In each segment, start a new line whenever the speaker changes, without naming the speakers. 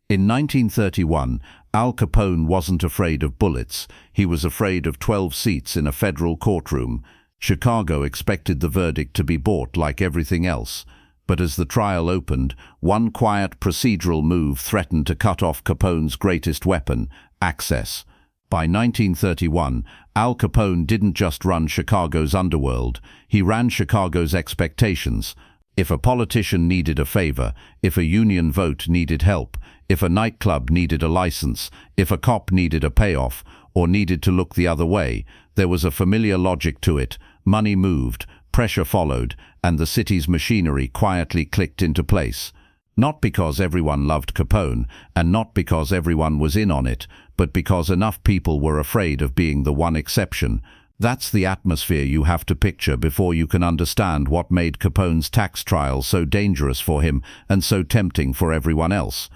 In 1931, Al Capone wasn't afraid of bullets. He was afraid of 12 seats in a federal courtroom. Chicago expected the verdict to be bought like everything else. But as the trial opened, one quiet procedural move threatened to cut off Capone's greatest weapon, access. By 1931, Al Capone didn't just run Chicago's underworld, he ran Chicago's expectations. If a politician needed a favor, if a union vote needed help, if a nightclub needed a license, if a cop needed a payoff, or needed to look the other way, there was a familiar logic to it. Money moved, pressure followed, and the city's machinery quietly clicked into place. Not because everyone loved Capone, and not because everyone was in on it, but because enough people were afraid of being the one exception. That's the atmosphere you have to picture before you can understand what made Capone's tax trial so dangerous for him and so tempting for everyone else.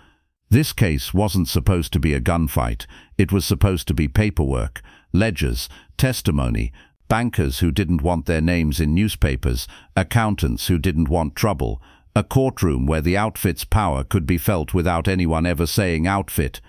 This case wasn't supposed to be a gunfight. It was supposed to be paperwork, ledgers, testimony, bankers who didn't want their names in newspapers, accountants who didn't want trouble, a courtroom where the outfit's power could be felt without anyone ever saying outfit.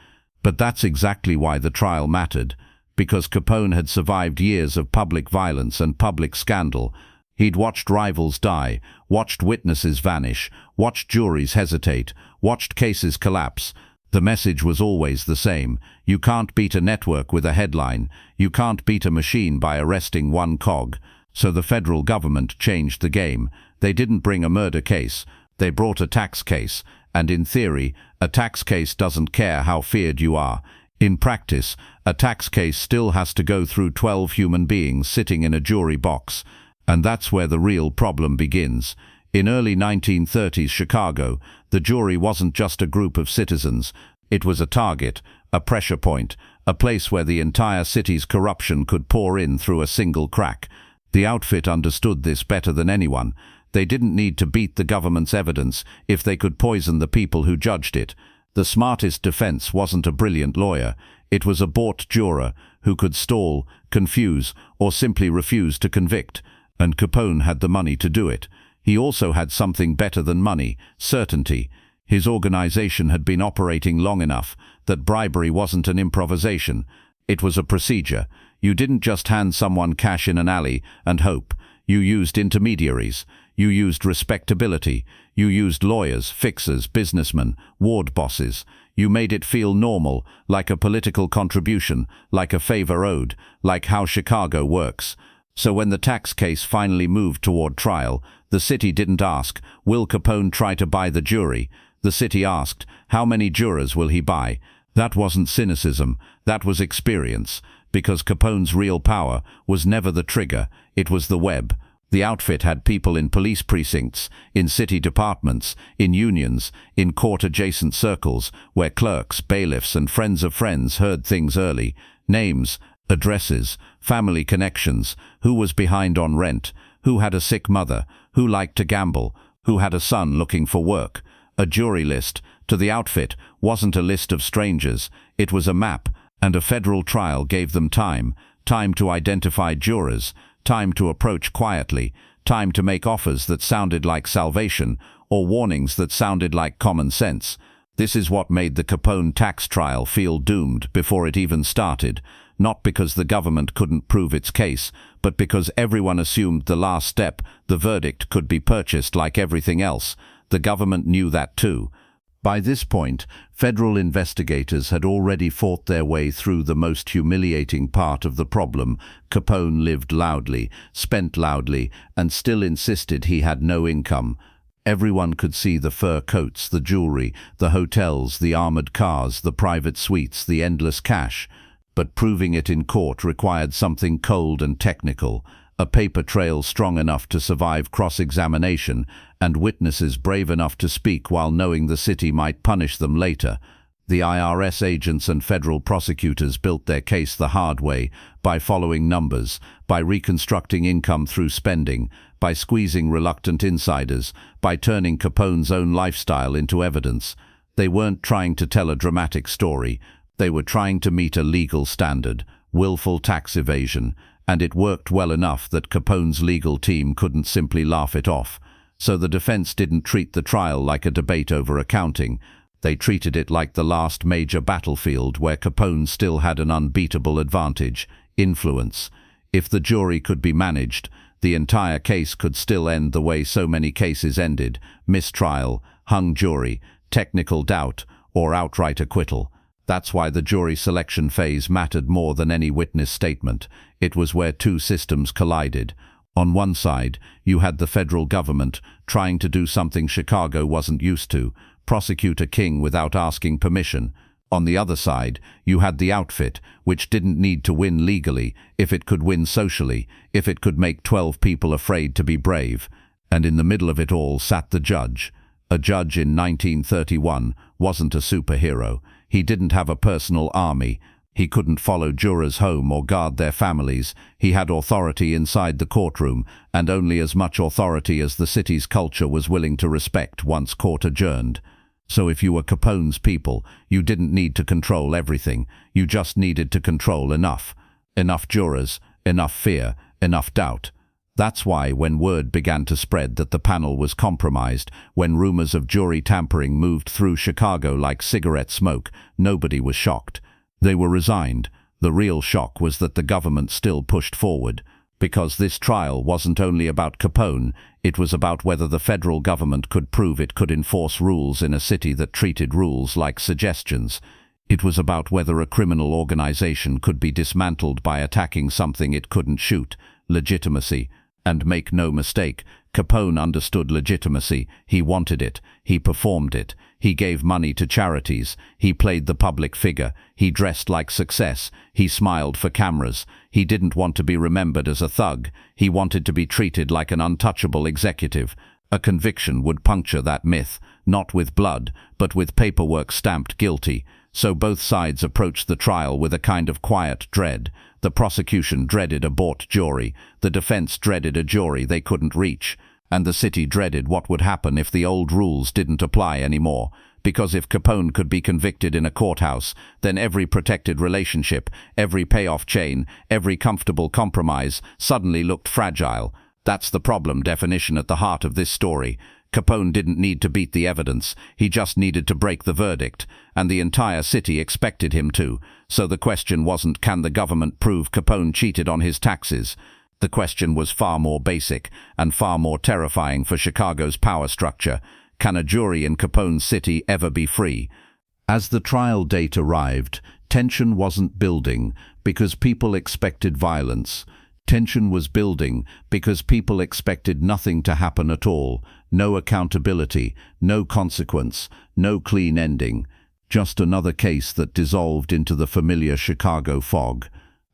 But that's exactly why the trial mattered. Because Capone had survived years of public violence and public scandal. He'd watched rivals die, watched witnesses vanish, watched juries hesitate, watched cases collapse. The message was always the same. You can't beat a network with a headline. You can't beat a machine by arresting one cog. So the federal government changed the game. They didn't bring a murder case. They brought a tax case. And in theory, a tax case doesn't care how feared you are. In practice, a tax case still has to go through 12 human beings sitting in a jury box. And that's where the real problem begins. In early 1930s Chicago, the jury wasn't just a group of citizens. It was a target, a pressure point, a place where the entire city's corruption could pour in through a single crack. The outfit understood this better than anyone. They didn't need to beat the government's evidence if they could poison the people who judged it. The smartest defense wasn't a brilliant lawyer. It was a bought juror who could stall, confuse, or simply refuse to convict. And Capone had the money to do it. He also had something better than money, certainty. His organization had been operating long enough that bribery wasn't an improvisation. It was a procedure. You didn't just hand someone cash in an alley and hope. You used intermediaries. You used respectability. You used lawyers, fixers, businessmen, ward bosses. You made it feel normal, like a political contribution, like a favor owed, like how Chicago works. So when the tax case finally moved toward trial, the city didn't ask, will Capone try to buy the jury? The city asked, how many jurors will he buy? That wasn't cynicism, that was experience, because Capone's real power was never the trigger, it was the web. The outfit had people in police precincts, in city departments, in unions, in court-adjacent circles, where clerks, bailiffs, and friends of friends heard things early. Names, addresses, family connections, who was behind on rent, who had a sick mother, who liked to gamble, who had a son looking for work. A jury list, to the outfit, wasn't a list of strangers, it was a map, and a federal trial gave them time to identify jurors, time to approach quietly, time to make offers that sounded like salvation, or warnings that sounded like common sense. This is what made the Capone tax trial feel doomed before it even started, not because the government couldn't prove its case, but because everyone assumed the last step, the verdict, could be purchased like everything else. The government knew that too. By this point, federal investigators had already fought their way through the most humiliating part of the problem. Capone lived loudly, spent loudly, and still insisted he had no income. Everyone could see the fur coats, the jewelry, the hotels, the armored cars, the private suites, the endless cash. But proving it in court required something cold and technical, a paper trail strong enough to survive cross-examination, and witnesses brave enough to speak while knowing the city might punish them later. The IRS agents and federal prosecutors built their case the hard way, by following numbers, by reconstructing income through spending, by squeezing reluctant insiders, by turning Capone's own lifestyle into evidence. They weren't trying to tell a dramatic story. They were trying to meet a legal standard, willful tax evasion, and it worked well enough that Capone's legal team couldn't simply laugh it off. So the defense didn't treat the trial like a debate over accounting. They treated it like the last major battlefield where Capone still had an unbeatable advantage: influence. If the jury could be managed, the entire case could still end the way so many cases ended: mistrial, hung jury, technical doubt, or outright acquittal. That's why the jury selection phase mattered more than any witness statement. It was where two systems collided. On one side, you had the federal government trying to do something Chicago wasn't used to: prosecute a king without asking permission. On the other side, you had the outfit, which didn't need to win legally if it could win socially, if it could make 12 people afraid to be brave. And in the middle of it all sat the judge. A judge in 1931 wasn't a superhero. He didn't have a personal army. He couldn't follow jurors home or guard their families. He had authority inside the courtroom, and only as much authority as the city's culture was willing to respect once court adjourned. So if you were Capone's people, you didn't need to control everything. You just needed to control enough. Enough jurors, enough fear, enough doubt. That's why when word began to spread that the panel was compromised, when rumors of jury tampering moved through Chicago like cigarette smoke, nobody was shocked. They were resigned. The real shock was that the government still pushed forward. Because this trial wasn't only about Capone, it was about whether the federal government could prove it could enforce rules in a city that treated rules like suggestions. It was about whether a criminal organization could be dismantled by attacking something it couldn't shoot: legitimacy. And make no mistake, Capone understood legitimacy. He wanted it. He performed it. He gave money to charities. He played the public figure. He dressed like success. He smiled for cameras. He didn't want to be remembered as a thug. He wanted to be treated like an untouchable executive. A conviction would puncture that myth, not with blood, but with paperwork stamped guilty. So both sides approached the trial with a kind of quiet dread. The prosecution dreaded a bought jury, the defense dreaded a jury they couldn't reach, and the city dreaded what would happen if the old rules didn't apply anymore. Because if Capone could be convicted in a courthouse, then every protected relationship, every payoff chain, every comfortable compromise suddenly looked fragile. That's the problem definition at the heart of this story. Capone didn't need to beat the evidence, he just needed to break the verdict, and the entire city expected him to. So the question wasn't, can the government prove Capone cheated on his taxes? The question was far more basic, and far more terrifying for Chicago's power structure. Can a jury in Capone's city ever be free? As the trial date arrived, tension wasn't building because people expected violence. Tension was building because people expected nothing to happen at all. No accountability, no consequence, no clean ending. Just another case that dissolved into the familiar Chicago fog.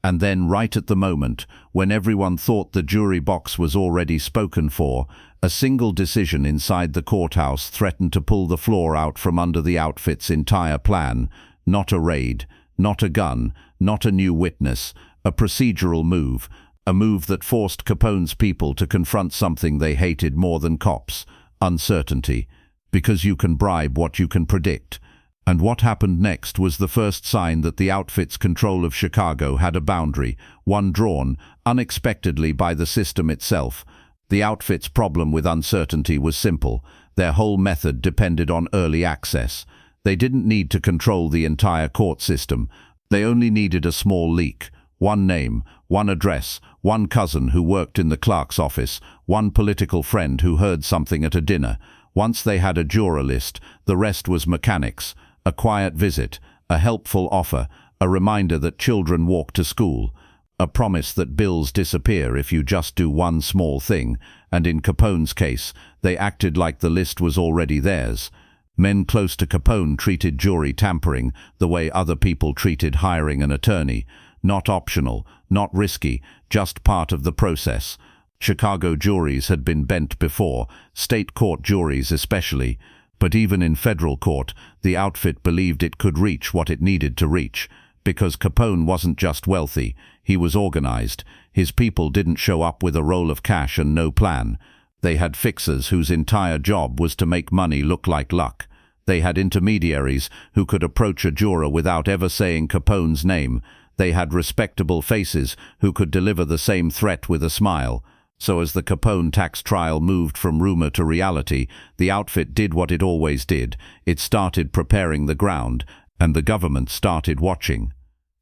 And then, right at the moment, when everyone thought the jury box was already spoken for, a single decision inside the courthouse threatened to pull the floor out from under the outfit's entire plan. Not a raid, not a gun, not a new witness, a procedural move. A move that forced Capone's people to confront something they hated more than cops: uncertainty. Because you can bribe what you can predict. And what happened next was the first sign that the outfit's control of Chicago had a boundary, one drawn, unexpectedly, by the system itself. The outfit's problem with uncertainty was simple. Their whole method depended on early access. They didn't need to control the entire court system. They only needed a small leak. One name, one address, one cousin who worked in the clerk's office, one political friend who heard something at a dinner. Once they had a juror list, the rest was mechanics. A quiet visit, a helpful offer, a reminder that children walk to school, a promise that bills disappear if you just do one small thing. And in Capone's case, they acted like the list was already theirs. Men close to Capone treated jury tampering the way other people treated hiring an attorney. Not optional, not risky, just part of the process. Chicago juries had been bent before, state court juries especially, but even in federal court, the outfit believed it could reach what it needed to reach. Because Capone wasn't just wealthy, he was organized. His people didn't show up with a roll of cash and no plan. They had fixers whose entire job was to make money look like luck. They had intermediaries who could approach a juror without ever saying Capone's name. They had respectable faces who could deliver the same threat with a smile. So as the Capone tax trial moved from rumor to reality, the outfit did what it always did. It started preparing the ground, and the government started watching.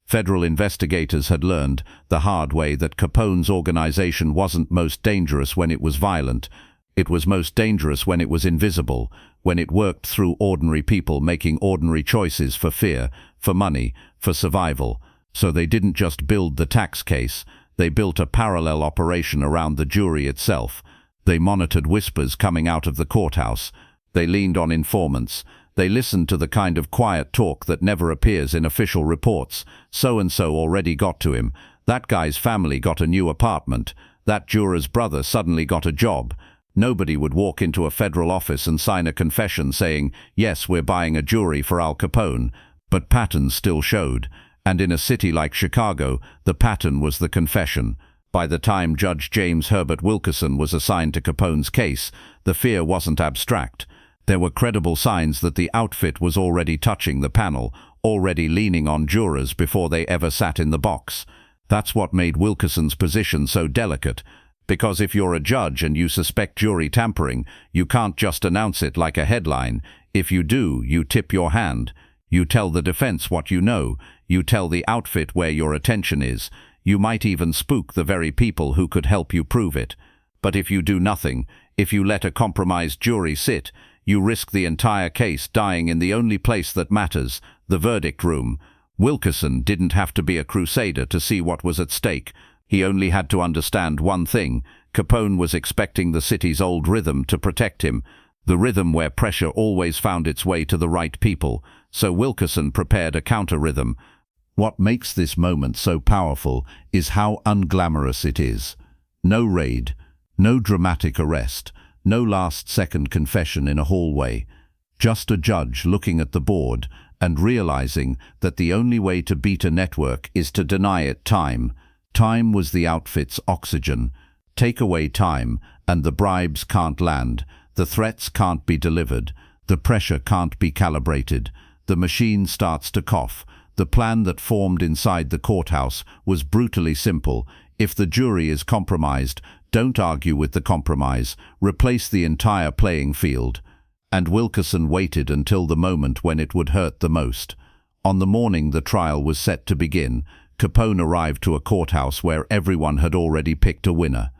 Federal investigators had learned the hard way that Capone's organization wasn't most dangerous when it was violent. It was most dangerous when it was invisible, when it worked through ordinary people making ordinary choices for fear, for money, for survival. So they didn't just build the tax case, they built a parallel operation around the jury itself. They monitored whispers coming out of the courthouse. They leaned on informants. They listened to the kind of quiet talk that never appears in official reports. So-and-so already got to him. That guy's family got a new apartment. That juror's brother suddenly got a job. Nobody would walk into a federal office and sign a confession saying, "Yes, we're buying a jury for Al Capone." But patterns still showed. And in a city like Chicago, the pattern was the confession. By the time Judge James Herbert Wilkerson was assigned to Capone's case, the fear wasn't abstract. There were credible signs that the outfit was already touching the panel, already leaning on jurors before they ever sat in the box. That's what made Wilkerson's position so delicate. Because if you're a judge and you suspect jury tampering, you can't just announce it like a headline. If you do, you tip your hand. You tell the defense what you know. You tell the outfit where your attention is. You might even spook the very people who could help you prove it. But if you do nothing, if you let a compromised jury sit, you risk the entire case dying in the only place that matters, the verdict room. Wilkerson didn't have to be a crusader to see what was at stake. He only had to understand one thing. Capone was expecting the city's old rhythm to protect him, the rhythm where pressure always found its way to the right people. So Wilkerson prepared a counter-rhythm. What makes this moment so powerful is how unglamorous it is. No raid, no dramatic arrest, no last-second confession in a hallway. Just a judge looking at the board and realizing that the only way to beat a network is to deny it time. Time was the outfit's oxygen. Take away time, and the bribes can't land, the threats can't be delivered, the pressure can't be calibrated. The machine starts to cough. The plan that formed inside the courthouse was brutally simple. If the jury is compromised, don't argue with the compromise. Replace the entire playing field. And Wilkerson waited until the moment when it would hurt the most. On the morning the trial was set to begin, Capone arrived to a courthouse where everyone had already picked a winner.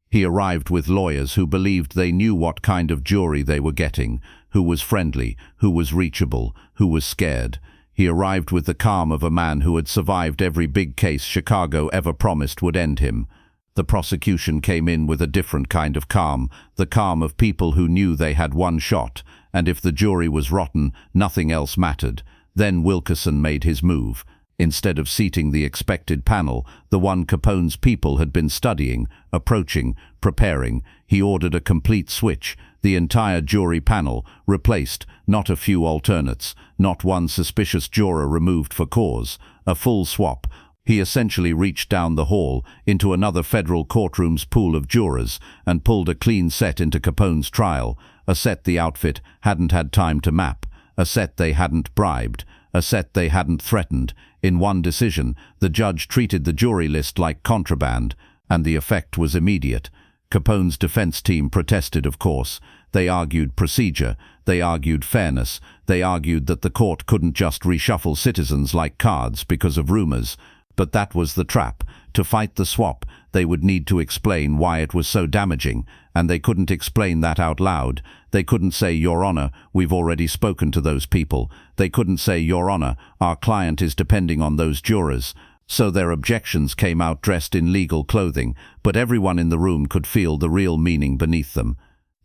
He arrived with lawyers who believed they knew what kind of jury they were getting, who was friendly, who was reachable, who was scared. He arrived with the calm of a man who had survived every big case Chicago ever promised would end him. The prosecution came in with a different kind of calm, the calm of people who knew they had one shot, and if the jury was rotten, nothing else mattered. Then Wilkerson made his move. Instead of seating the expected panel, the one Capone's people had been studying, approaching, preparing, he ordered a complete switch. The entire jury panel replaced, not a few alternates, not one suspicious juror removed for cause, a full swap. He essentially reached down the hall into another federal courtroom's pool of jurors and pulled a clean set into Capone's trial, a set the outfit hadn't had time to map, a set they hadn't bribed, a set they hadn't threatened. In one decision, the judge treated the jury list like contraband, and the effect was immediate. Capone's defense team protested, of course. They argued procedure, they argued fairness, they argued that the court couldn't just reshuffle citizens like cards because of rumors. But that was the trap. To fight the swap, they would need to explain why it was so damaging, and they couldn't explain that out loud. They couldn't say, "Your Honor, we've already spoken to those people." They couldn't say, "Your Honor, our client is depending on those jurors." So their objections came out dressed in legal clothing, but everyone in the room could feel the real meaning beneath them.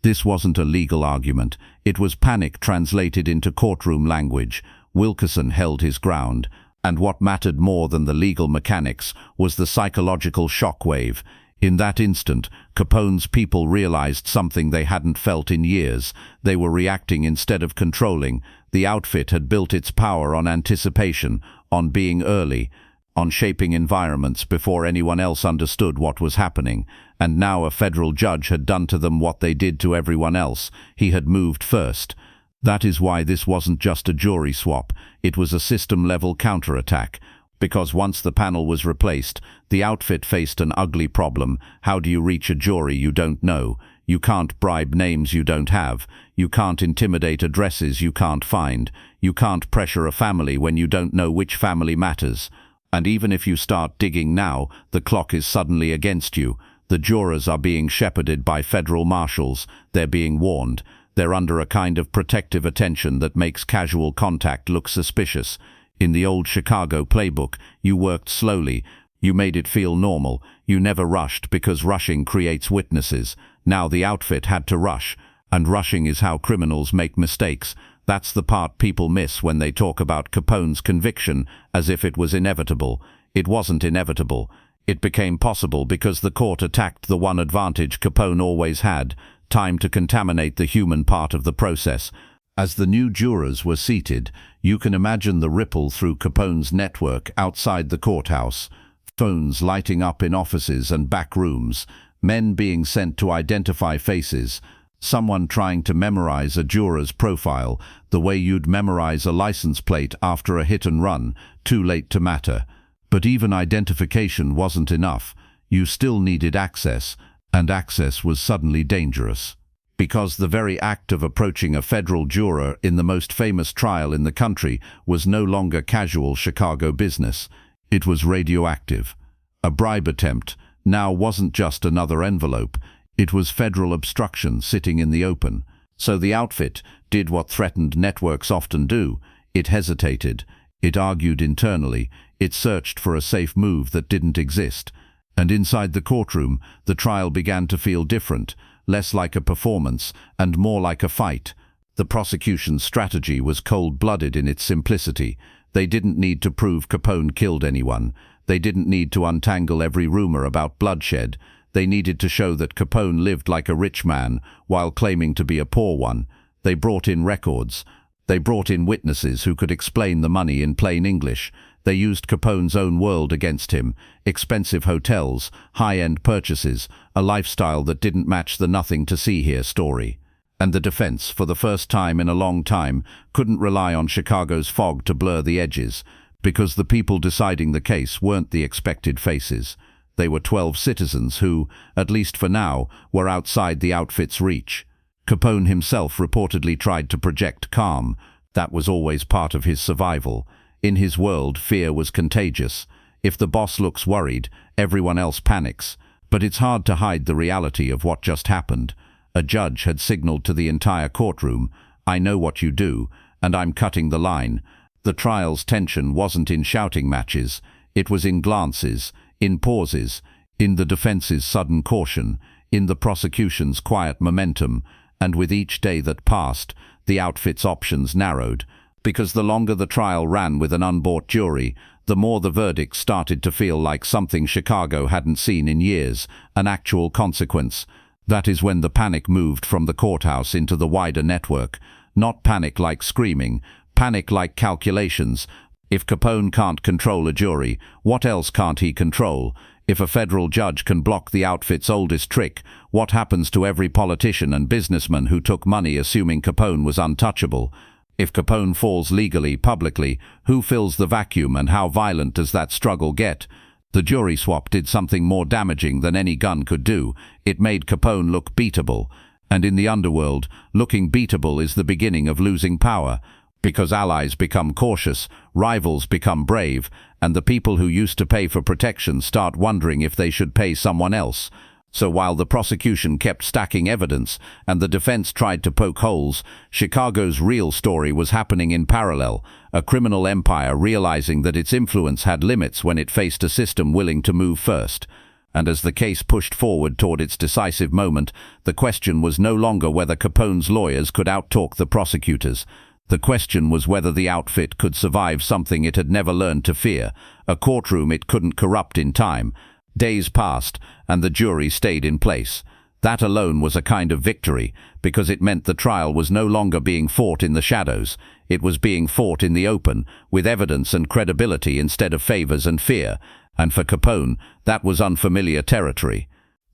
This wasn't a legal argument. It was panic translated into courtroom language. Wilkerson held his ground. And what mattered more than the legal mechanics was the psychological shockwave. In that instant, Capone's people realized something they hadn't felt in years. They were reacting instead of controlling. The outfit had built its power on anticipation, on being early, on shaping environments before anyone else understood what was happening. And now a federal judge had done to them what they did to everyone else. He had moved first. That is why this wasn't just a jury swap. It was a system-level counterattack. Because once the panel was replaced, the outfit faced an ugly problem. How do you reach a jury you don't know? You can't bribe names you don't have. You can't intimidate addresses you can't find. You can't pressure a family when you don't know which family matters. And even if you start digging now, the clock is suddenly against you. The jurors are being shepherded by federal marshals. They're being warned. They're under a kind of protective attention that makes casual contact look suspicious. In the old Chicago playbook, you worked slowly. You made it feel normal. You never rushed because rushing creates witnesses. Now the outfit had to rush. And rushing is how criminals make mistakes. That's the part people miss when they talk about Capone's conviction as if it was inevitable. It wasn't inevitable. It became possible because the court attacked the one advantage Capone always had: time to contaminate the human part of the process. As the new jurors were seated, you can imagine the ripple through Capone's network outside the courthouse. Phones lighting up in offices and back rooms, men being sent to identify faces, someone trying to memorize a juror's profile, the way you'd memorize a license plate after a hit and run, too late to matter. But even identification wasn't enough. You still needed access, and access was suddenly dangerous. Because the very act of approaching a federal juror in the most famous trial in the country was no longer casual Chicago business. It was radioactive. A bribe attempt now wasn't just another envelope. It was federal obstruction sitting in the open. So the outfit did what threatened networks often do. It hesitated. It argued internally. It searched for a safe move that didn't exist. And inside the courtroom, the trial began to feel different, less like a performance and more like a fight. The prosecution's strategy was cold-blooded in its simplicity. They didn't need to prove Capone killed anyone. They didn't need to untangle every rumor about bloodshed. They needed to show that Capone lived like a rich man while claiming to be a poor one. They brought in records. They brought in witnesses who could explain the money in plain English. They used Capone's own world against him: expensive hotels, high-end purchases, a lifestyle that didn't match the nothing-to-see-here story. And the defense, for the first time in a long time, couldn't rely on Chicago's fog to blur the edges, because the people deciding the case weren't the expected faces. They were 12 citizens who, at least for now, were outside the outfit's reach. Capone himself reportedly tried to project calm. That was always part of his survival. In his world, fear was contagious. If the boss looks worried, everyone else panics. But it's hard to hide the reality of what just happened. A judge had signaled to the entire courtroom, "I know what you do, and I'm cutting the line." The trial's tension wasn't in shouting matches. It was in glances, in pauses, in the defense's sudden caution, in the prosecution's quiet momentum. And with each day that passed, the outfit's options narrowed. Because the longer the trial ran with an unbought jury, the more the verdict started to feel like something Chicago hadn't seen in years, an actual consequence. That is when the panic moved from the courthouse into the wider network. Not panic like screaming, panic like calculations. If Capone can't control a jury, what else can't he control? If a federal judge can block the outfit's oldest trick, what happens to every politician and businessman who took money assuming Capone was untouchable? If Capone falls legally, publicly, who fills the vacuum, and how violent does that struggle get? The jury swap did something more damaging than any gun could do. It made Capone look beatable. And in the underworld, looking beatable is the beginning of losing power. Because allies become cautious, rivals become brave, and the people who used to pay for protection start wondering if they should pay someone else. So while the prosecution kept stacking evidence and the defense tried to poke holes, Chicago's real story was happening in parallel, a criminal empire realizing that its influence had limits when it faced a system willing to move first. And as the case pushed forward toward its decisive moment, the question was no longer whether Capone's lawyers could outtalk the prosecutors. The question was whether the outfit could survive something it had never learned to fear, a courtroom it couldn't corrupt in time. Days passed, and the jury stayed in place. That alone was a kind of victory, because it meant the trial was no longer being fought in the shadows. It was being fought in the open, with evidence and credibility instead of favors and fear. And for Capone, that was unfamiliar territory.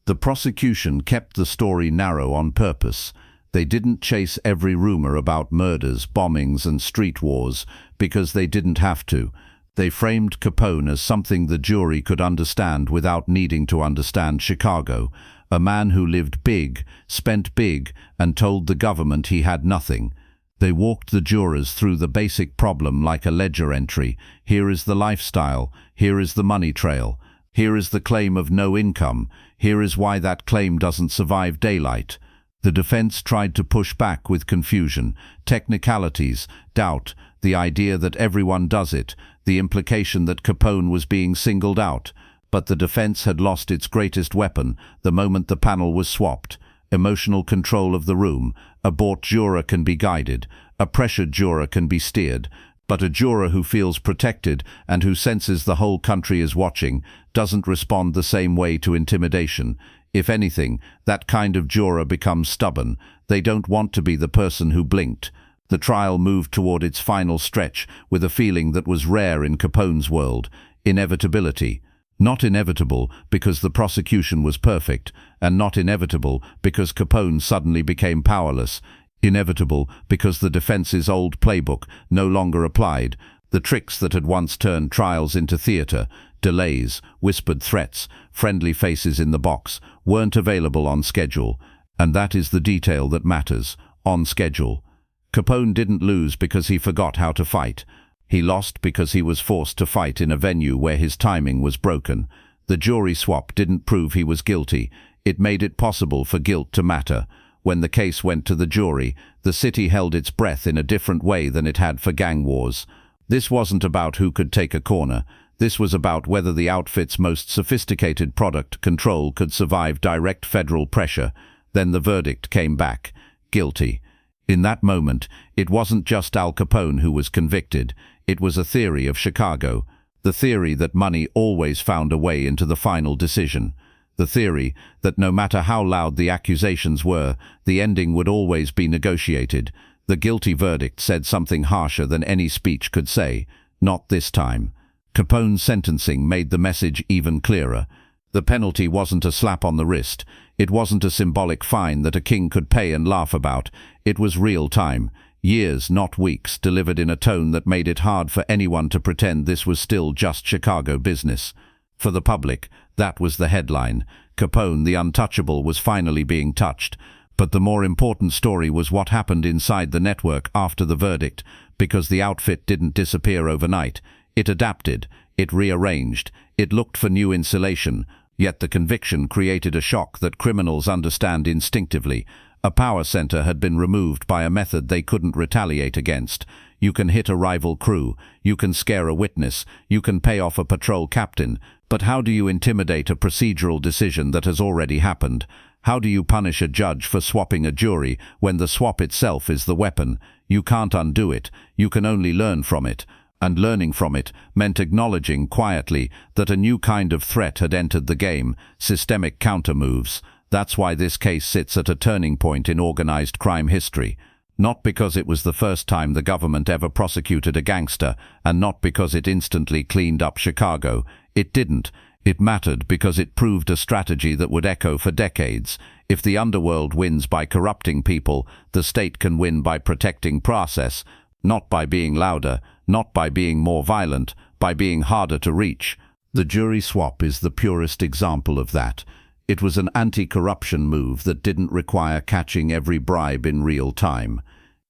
The prosecution kept the story narrow on purpose. They didn't chase every rumor about murders, bombings, and street wars, because they didn't have to. They framed Capone as something the jury could understand without needing to understand Chicago, a man who lived big, spent big, and told the government he had nothing. They walked the jurors through the basic problem like a ledger entry. Here is the lifestyle, here is the money trail, here is the claim of no income, here is why that claim doesn't survive daylight. The defense tried to push back with confusion, technicalities, doubt, the idea that everyone does it, the implication that Capone was being singled out. But the defense had lost its greatest weapon the moment the panel was swapped. Emotional control of the room. A bought juror can be guided, a pressured juror can be steered, but a juror who feels protected and who senses the whole country is watching doesn't respond the same way to intimidation. If anything, that kind of juror becomes stubborn. They don't want to be the person who blinked. The trial moved toward its final stretch with a feeling that was rare in Capone's world: inevitability. Not inevitable because the prosecution was perfect, and not inevitable because Capone suddenly became powerless. Inevitable because the defense's old playbook no longer applied. The tricks that had once turned trials into theater, delays, whispered threats, friendly faces in the box, weren't available on schedule. And that is the detail that matters: on schedule. Capone didn't lose because he forgot how to fight. He lost because he was forced to fight in a venue where his timing was broken. The jury swap didn't prove he was guilty. It made it possible for guilt to matter. When the case went to the jury, the city held its breath in a different way than it had for gang wars. This wasn't about who could take a corner. This was about whether the outfit's most sophisticated product control could survive direct federal pressure. Then the verdict came back: guilty. In that moment, it wasn't just Al Capone who was convicted. It was a theory of Chicago. The theory that money always found a way into the final decision. The theory that no matter how loud the accusations were, the ending would always be negotiated. The guilty verdict said something harsher than any speech could say. Not this time. Capone's sentencing made the message even clearer. The penalty wasn't a slap on the wrist. It wasn't a symbolic fine that a king could pay and laugh about. It was real time. Years, not weeks, delivered in a tone that made it hard for anyone to pretend this was still just Chicago business. For the public, that was the headline. Capone, the untouchable, was finally being touched. But the more important story was what happened inside the network after the verdict, because the outfit didn't disappear overnight. It adapted, it rearranged, it looked for new insulation. Yet the conviction created a shock that criminals understand instinctively. A power center had been removed by a method they couldn't retaliate against. You can hit a rival crew, you can scare a witness, you can pay off a patrol captain, but how do you intimidate a procedural decision that has already happened? How do you punish a judge for swapping a jury when the swap itself is the weapon? You can't undo it, you can only learn from it. And learning from it meant acknowledging quietly that a new kind of threat had entered the game: systemic countermoves. That's why this case sits at a turning point in organized crime history. Not because it was the first time the government ever prosecuted a gangster, and not because it instantly cleaned up Chicago. It didn't. It mattered because it proved a strategy that would echo for decades. If the underworld wins by corrupting people, the state can win by protecting process. Not by being louder, not by being more violent, by being harder to reach. The jury swap is the purest example of that. It was an anti-corruption move that didn't require catching every bribe in real time.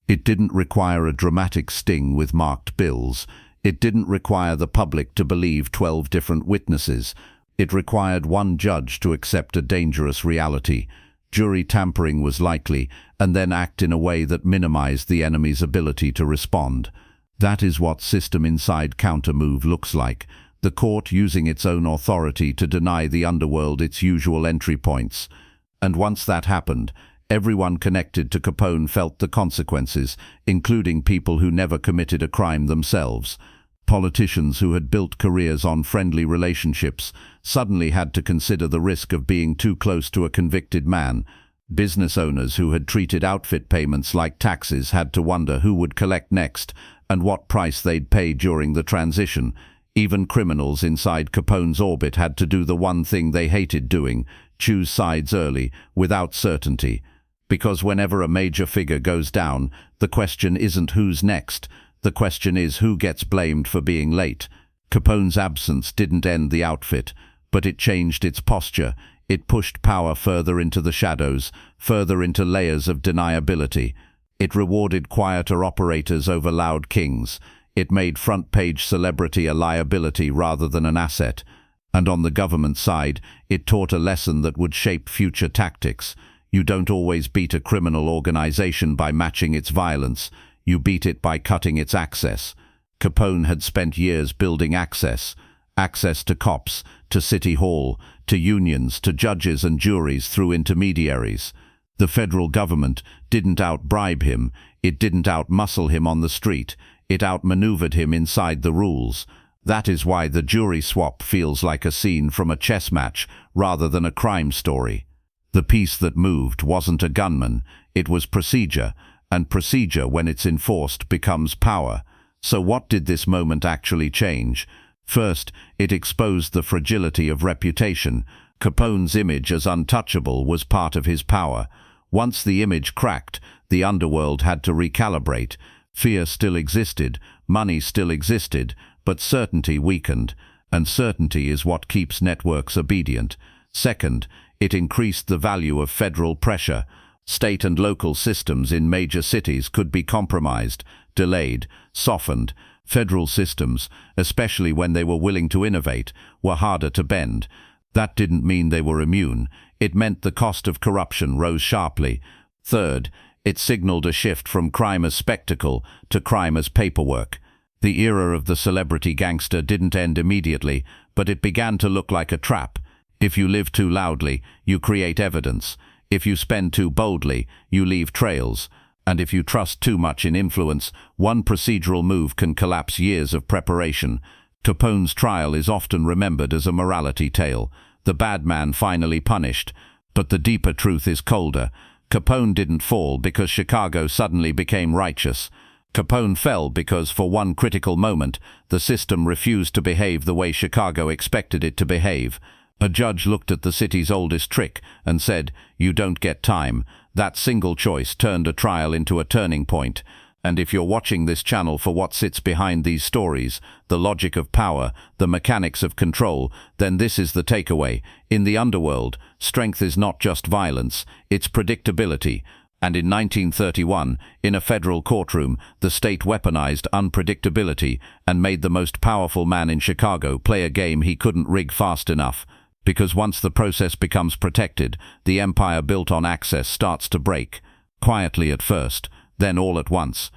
It didn't require a dramatic sting with marked bills. It didn't require the public to believe 12 different witnesses. It required one judge to accept a dangerous reality. Jury tampering was likely, and then act in a way that minimized the enemy's ability to respond. That is what system inside counter-move looks like. The court using its own authority to deny the underworld its usual entry points. And once that happened, everyone connected to Capone felt the consequences, including people who never committed a crime themselves. Politicians who had built careers on friendly relationships suddenly had to consider the risk of being too close to a convicted man. Business owners who had treated outfit payments like taxes had to wonder who would collect next and what price they'd pay during the transition. Even criminals inside Capone's orbit had to do the one thing they hated doing: choose sides early, without certainty. Because whenever a major figure goes down, the question isn't who's next. The question is who gets blamed for being late. Capone's absence didn't end the outfit, but it changed its posture. It pushed power further into the shadows, further into layers of deniability. It rewarded quieter operators over loud kings. It made front-page celebrity a liability rather than an asset. And on the government side, it taught a lesson that would shape future tactics. You don't always beat a criminal organization by matching its violence. You beat it by cutting its access. Capone had spent years building access to cops, to City Hall, to unions, to judges and juries through intermediaries. The federal government didn't out-bribe him, it didn't out-muscle him on the street, it outmaneuvered him inside the rules. That is why the jury swap feels like a scene from a chess match rather than a crime story. The piece that moved wasn't a gunman, it was procedure, and procedure, when it's enforced, becomes power. So what did this moment actually change? First, it exposed the fragility of reputation. Capone's image as untouchable was part of his power. Once the image cracked, the underworld had to recalibrate. Fear still existed, money still existed, but certainty weakened, and certainty is what keeps networks obedient. Second, it increased the value of federal pressure. State and local systems in major cities could be compromised, delayed, softened. Federal systems, especially when they were willing to innovate, were harder to bend. That didn't mean they were immune. It meant the cost of corruption rose sharply. Third, it signaled a shift from crime as spectacle to crime as paperwork. The era of the celebrity gangster didn't end immediately, but it began to look like a trap. If you live too loudly, you create evidence. If you spend too boldly, you leave trails. And if you trust too much in influence, one procedural move can collapse years of preparation. Capone's trial is often remembered as a morality tale, the bad man finally punished. But the deeper truth is colder. Capone didn't fall because Chicago suddenly became righteous. Capone fell because, for one critical moment, the system refused to behave the way Chicago expected it to behave. A judge looked at the city's oldest trick and said, "You don't get time." That single choice turned a trial into a turning point. And if you're watching this channel for what sits behind these stories, the logic of power, the mechanics of control, then this is the takeaway. In the underworld, strength is not just violence, it's predictability. And in 1931, in a federal courtroom, the state weaponized unpredictability and made the most powerful man in Chicago play a game he couldn't rig fast enough. Because once the process becomes protected, the empire built on access starts to break. Quietly at first, then all at once.